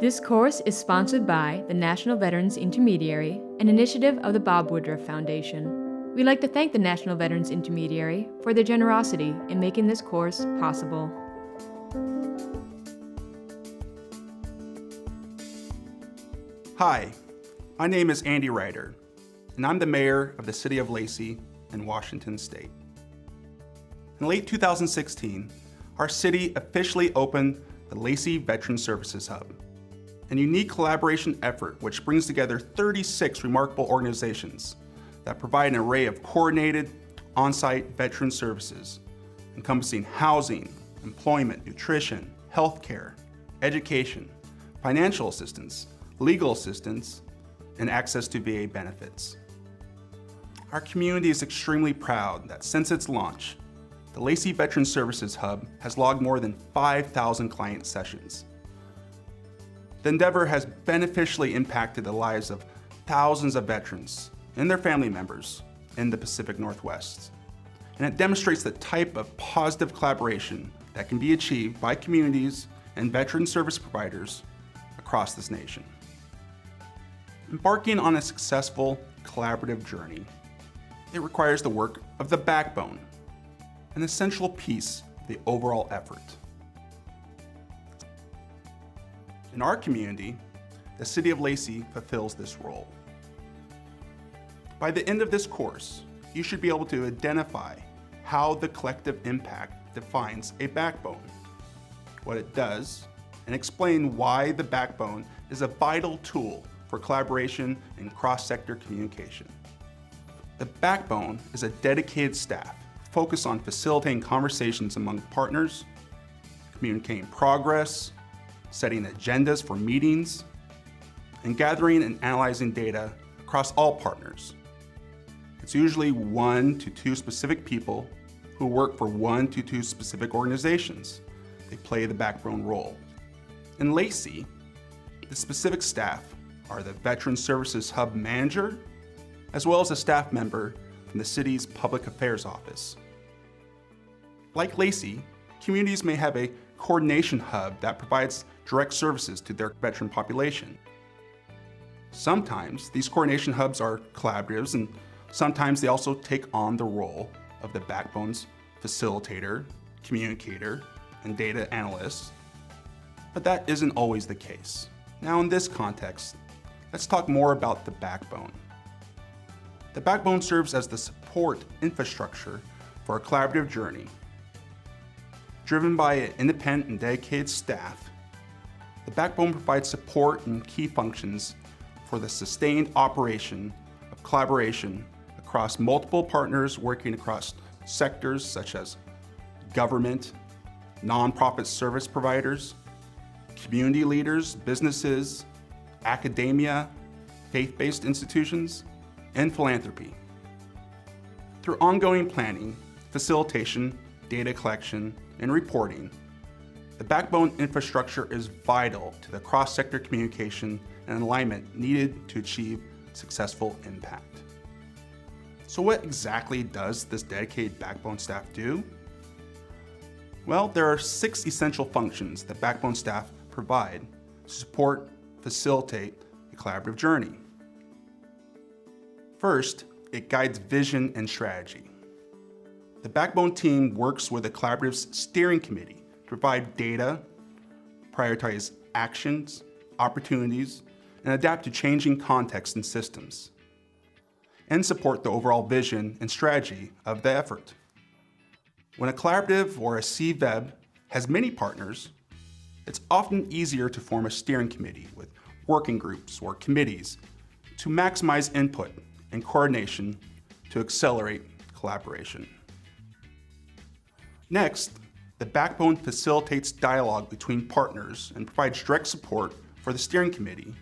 This course is sponsored by the National Veterans Intermediary, an initiative of the Bob Woodruff Foundation. We'd like to thank the National Veterans Intermediary for their generosity in making this course possible. Hi, my name is Andy Ryder, and I'm the mayor of the City of Lacey in Washington State. In late 2016, our city officially opened the Lacey Veteran Services Hub, a unique collaboration effort which brings together 36 remarkable organizations that provide an array of coordinated, on-site veteran services encompassing housing, employment, nutrition, healthcare, education, financial assistance, legal assistance, and access to VA benefits. Our community is extremely proud that since its launch, the Lacey Veteran Services Hub has logged more than 5,000 client sessions. The endeavor has beneficially impacted the lives of thousands of veterans and their family members in the Pacific Northwest. And it demonstrates the type of positive collaboration that can be achieved by communities and veteran service providers across this nation. Embarking on a successful collaborative journey, it requires the work of the backbone, an essential piece of the overall effort. In our community, the City of Lacey fulfills this role. By the end of this course, you should be able to identify how the collective impact defines a backbone, what it does, and explain why the backbone is a vital tool for collaboration and cross-sector communication. The backbone is a dedicated staff focused on facilitating conversations among partners, communicating progress, setting agendas for meetings, and gathering and analyzing data across all partners. It's usually 1 to 2 specific people who work for 1 to 2 specific organizations. They play the backbone role. In Lacey, the specific staff are the Veteran Services Hub Manager, as well as a staff member from the city's Public Affairs Office. Like Lacey, communities may have a coordination hub that provides direct services to their veteran population. Sometimes these coordination hubs are collaboratives, and sometimes they also take on the role of the backbone's facilitator, communicator, and data analyst. But that isn't always the case. Now in this context, let's talk more about the backbone. The backbone serves as the support infrastructure for a collaborative journey. Driven by an independent and dedicated staff, the backbone provides support and key functions for the sustained operation of collaboration across multiple partners working across sectors such as government, nonprofit service providers, community leaders, businesses, academia, faith-based institutions, and philanthropy. Through ongoing planning, facilitation, data collection, and reporting, the backbone infrastructure is vital to the cross-sector communication and alignment needed to achieve successful impact. So what exactly does this dedicated backbone staff do? Well, there are 6 essential functions that backbone staff provide to support, facilitate a collaborative journey. First, it guides vision and strategy. The backbone team works with the collaborative's steering committee to provide data, prioritize actions, opportunities, and adapt to changing contexts and systems, and support the overall vision and strategy of the effort. When a collaborative or a CVEB has many partners, it's often easier to form a steering committee with working groups or committees to maximize input and coordination to accelerate collaboration. Next, the backbone facilitates dialogue between partners and provides direct support for the steering committee,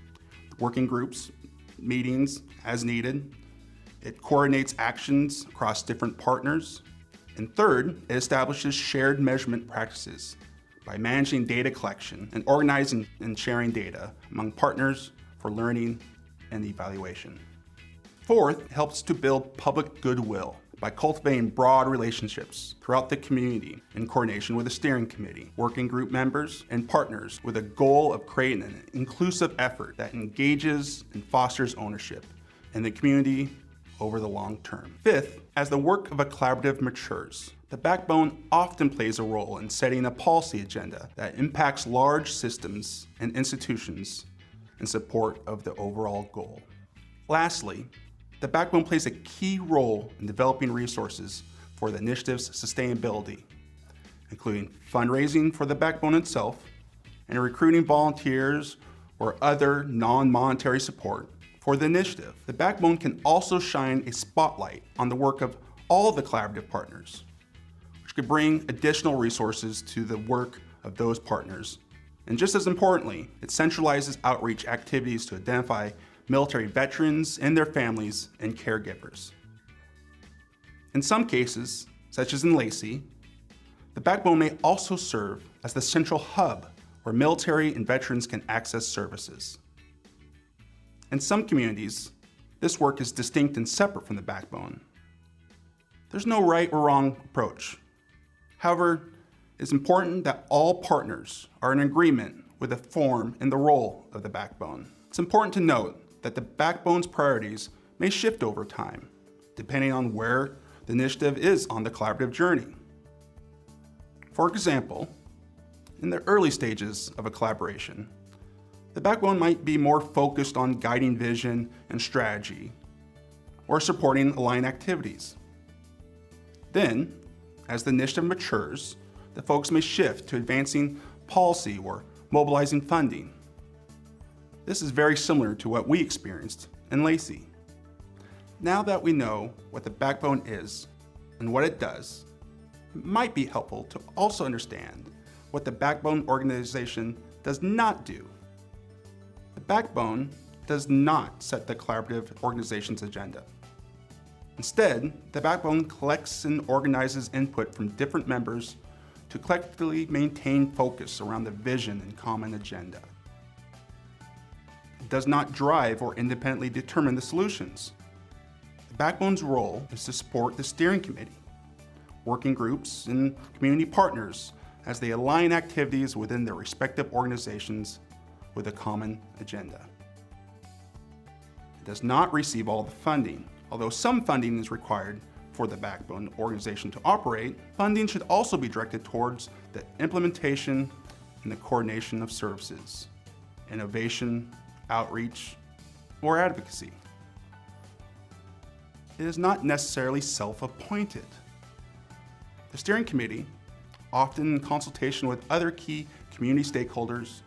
working groups, meetings as needed. It coordinates actions across different partners. And third, it establishes shared measurement practices by managing data collection and organizing and sharing data among partners for learning and evaluation. Fourth, it helps to build public goodwill by cultivating broad relationships throughout the community in coordination with the steering committee, working group members, and partners with a goal of creating an inclusive effort that engages and fosters ownership in the community over the long term. Fifth, as the work of a collaborative matures, the backbone often plays a role in setting a policy agenda that impacts large systems and institutions in support of the overall goal. Lastly, the backbone plays a key role in developing resources for the initiative's sustainability, including fundraising for the backbone itself and recruiting volunteers or other non-monetary support for the initiative. The backbone can also shine a spotlight on the work of all the collaborative partners, which could bring additional resources to the work of those partners. And just as importantly, it centralizes outreach activities to identify military veterans and their families and caregivers. In some cases, such as in Lacey, the backbone may also serve as the central hub where military and veterans can access services. In some communities, this work is distinct and separate from the backbone. There's no right or wrong approach. However, it's important that all partners are in agreement with the form and the role of the backbone. It's important to note that the backbone's priorities may shift over time, depending on where the initiative is on the collaborative journey. For example, in the early stages of a collaboration, the backbone might be more focused on guiding vision and strategy, or supporting aligned activities. Then, as the initiative matures, the focus may shift to advancing policy or mobilizing funding. This is very similar to what we experienced in Lacey. Now that we know what the backbone is and what it does, it might be helpful to also understand what the backbone organization does not do. The backbone does not set the collaborative organization's agenda. Instead, the backbone collects and organizes input from different members to collectively maintain focus around the vision and common agenda. It does not drive or independently determine the solutions. The backbone's role is to support the steering committee, working groups, and community partners as they align activities within their respective organizations with a common agenda. It does not receive all the funding. Although some funding is required for the backbone organization to operate, funding should also be directed towards the implementation and the coordination of services, innovation, outreach, or advocacy. It is not necessarily self-appointed. The steering committee, often in consultation with other key community stakeholders,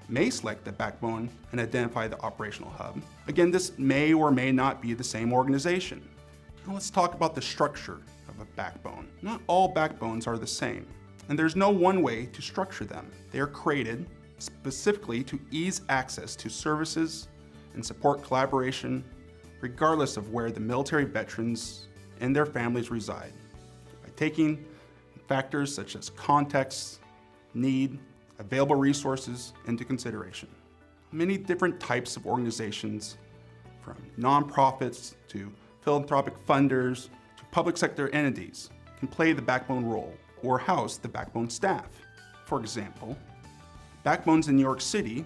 may select the backbone and identify the operational hub. Again, this may or may not be the same organization. Now let's talk about the structure of a backbone. Not all backbones are the same, and there's no one way to structure them. They are created specifically to ease access to services and support collaboration, regardless of where the military veterans and their families reside, by taking factors such as context, need, available resources into consideration. Many different types of organizations, from nonprofits to philanthropic funders to public sector entities, can play the backbone role or house the backbone staff. For example, backbones in New York City,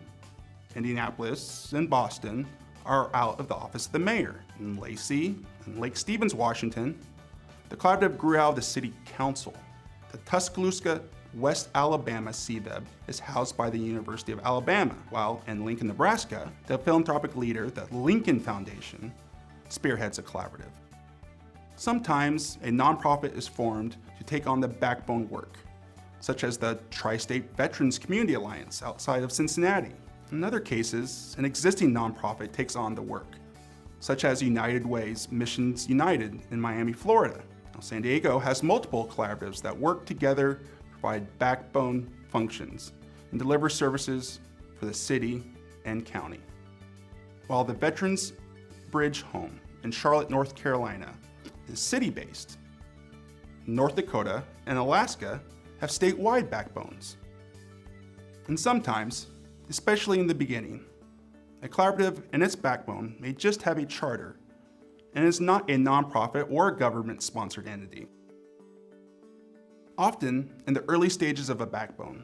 Indianapolis, and Boston are out of the office of the mayor. In Lacey and Lake Stevens, Washington, the collaborative grew out of the City Council. The Tuscaloosa, West Alabama CVEB is housed by the University of Alabama, while in Lincoln, Nebraska, the philanthropic leader, the Lincoln Foundation, spearheads a collaborative. Sometimes a nonprofit is formed to take on the backbone work, such as the Tri-State Veterans Community Alliance outside of Cincinnati. In other cases, an existing nonprofit takes on the work, such as United Way's Missions United in Miami, Florida. Now, San Diego has multiple collaboratives that work together to provide backbone functions and deliver services for the city and county. While the Veterans Bridge Home in Charlotte, North Carolina is city-based, North Dakota and Alaska have statewide backbones. And sometimes, especially in the beginning, a collaborative and its backbone may just have a charter, and is not a nonprofit or government-sponsored entity. Often, in the early stages of a backbone,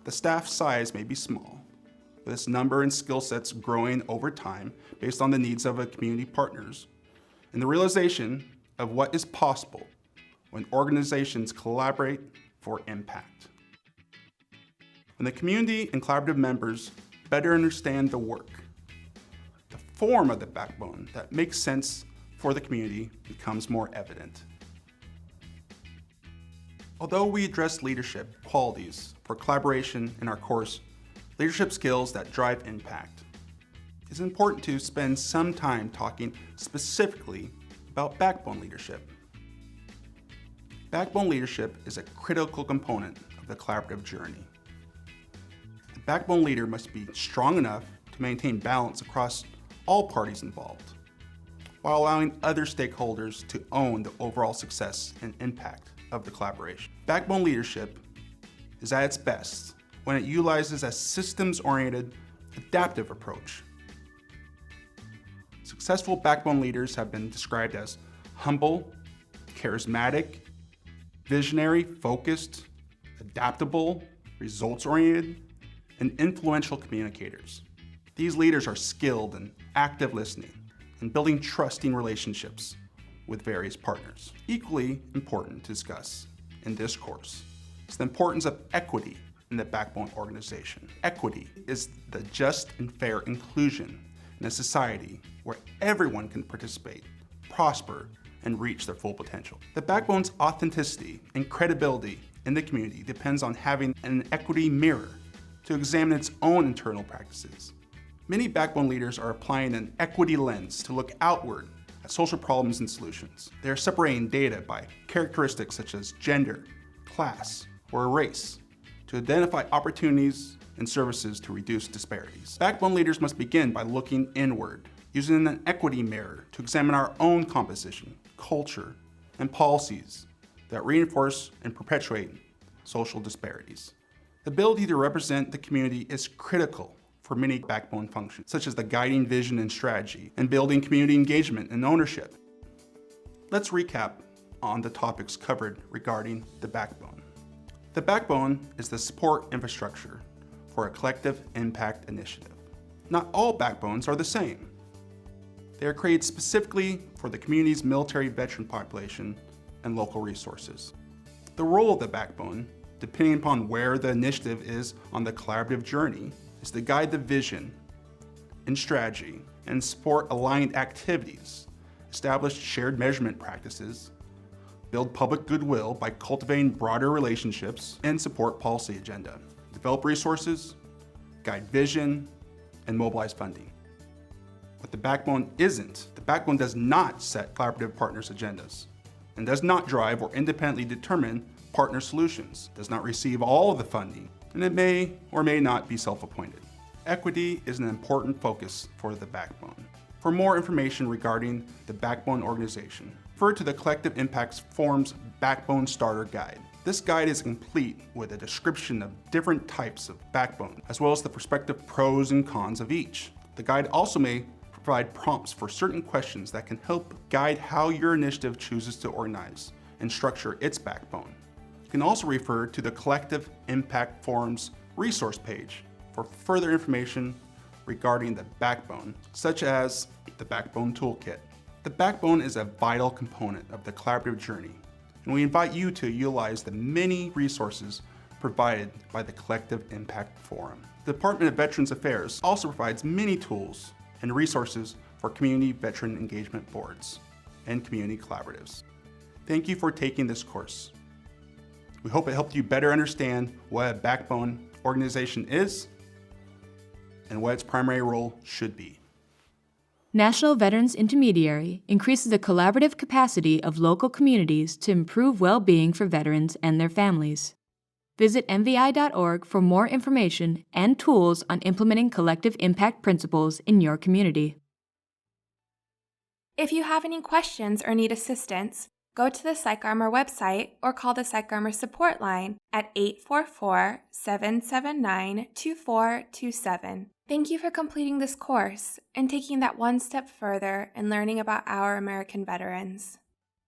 the staff size may be small, with its number and skill sets growing over time based on the needs of community partners, and the realization of what is possible when organizations collaborate for impact. When the community and collaborative members better understand the work, the form of the backbone that makes sense for the community becomes more evident. Although we address leadership qualities for collaboration in our course, Leadership Skills that Drive Impact, it's important to spend some time talking specifically about backbone leadership. Backbone leadership is a critical component of the collaborative journey. The backbone leader must be strong enough to maintain balance across all parties involved, while allowing other stakeholders to own the overall success and impact of the collaboration. Backbone leadership is at its best when it utilizes a systems-oriented, adaptive approach. Successful backbone leaders have been described as humble, charismatic, visionary, focused, adaptable, results-oriented, and influential communicators. These leaders are skilled in active listening and building trusting relationships with various partners. Equally important to discuss in this course is the importance of equity in the backbone organization. Equity is the just and fair inclusion in a society where everyone can participate, prosper, and reach their full potential. The backbone's authenticity and credibility in the community depends on having an equity mirror to examine its own internal practices. Many backbone leaders are applying an equity lens to look outward at social problems and solutions. They are separating data by characteristics such as gender, class, or race to identify opportunities and services to reduce disparities. Backbone leaders must begin by looking inward, using an equity mirror to examine our own composition, culture, and policies that reinforce and perpetuate social disparities. The ability to represent the community is critical for many backbone functions, such as the guiding vision and strategy, and building community engagement and ownership. Let's recap on the topics covered regarding the backbone. The backbone is the support infrastructure for a collective impact initiative. Not all backbones are the same. They are created specifically for the community's military veteran population and local resources. The role of the backbone, depending upon where the initiative is on the collaborative journey, is to guide the vision and strategy and support aligned activities, establish shared measurement practices, build public goodwill by cultivating broader relationships, and support policy agenda, develop resources, guide vision, and mobilize funding. What the backbone isn't, the backbone does not set collaborative partners' agendas, and does not drive or independently determine partner solutions, does not receive all of the funding, and it may or may not be self-appointed. Equity is an important focus for the backbone. For more information regarding the backbone organization, refer to the Collective Impacts Forum's Backbone Starter Guide. This guide is complete with a description of different types of backbone, as well as the prospective pros and cons of each. The guide also may provide prompts for certain questions that can help guide how your initiative chooses to organize and structure its backbone. You can also refer to the Collective Impact Forum's resource page for further information regarding the backbone, such as the Backbone Toolkit. The backbone is a vital component of the collaborative journey, and we invite you to utilize the many resources provided by the Collective Impact Forum. The Department of Veterans Affairs also provides many tools and resources for community veteran engagement boards and community collaboratives. Thank you for taking this course. We hope it helped you better understand what a backbone organization is and what its primary role should be. National Veterans Intermediary increases the collaborative capacity of local communities to improve well-being for veterans and their families. Visit nvi.org for more information and tools on implementing collective impact principles in your community. If you have any questions or need assistance, go to the PsychArmor website or call the PsychArmor support line at 844-779-2427. Thank you for completing this course and taking that one step further in learning about our American veterans.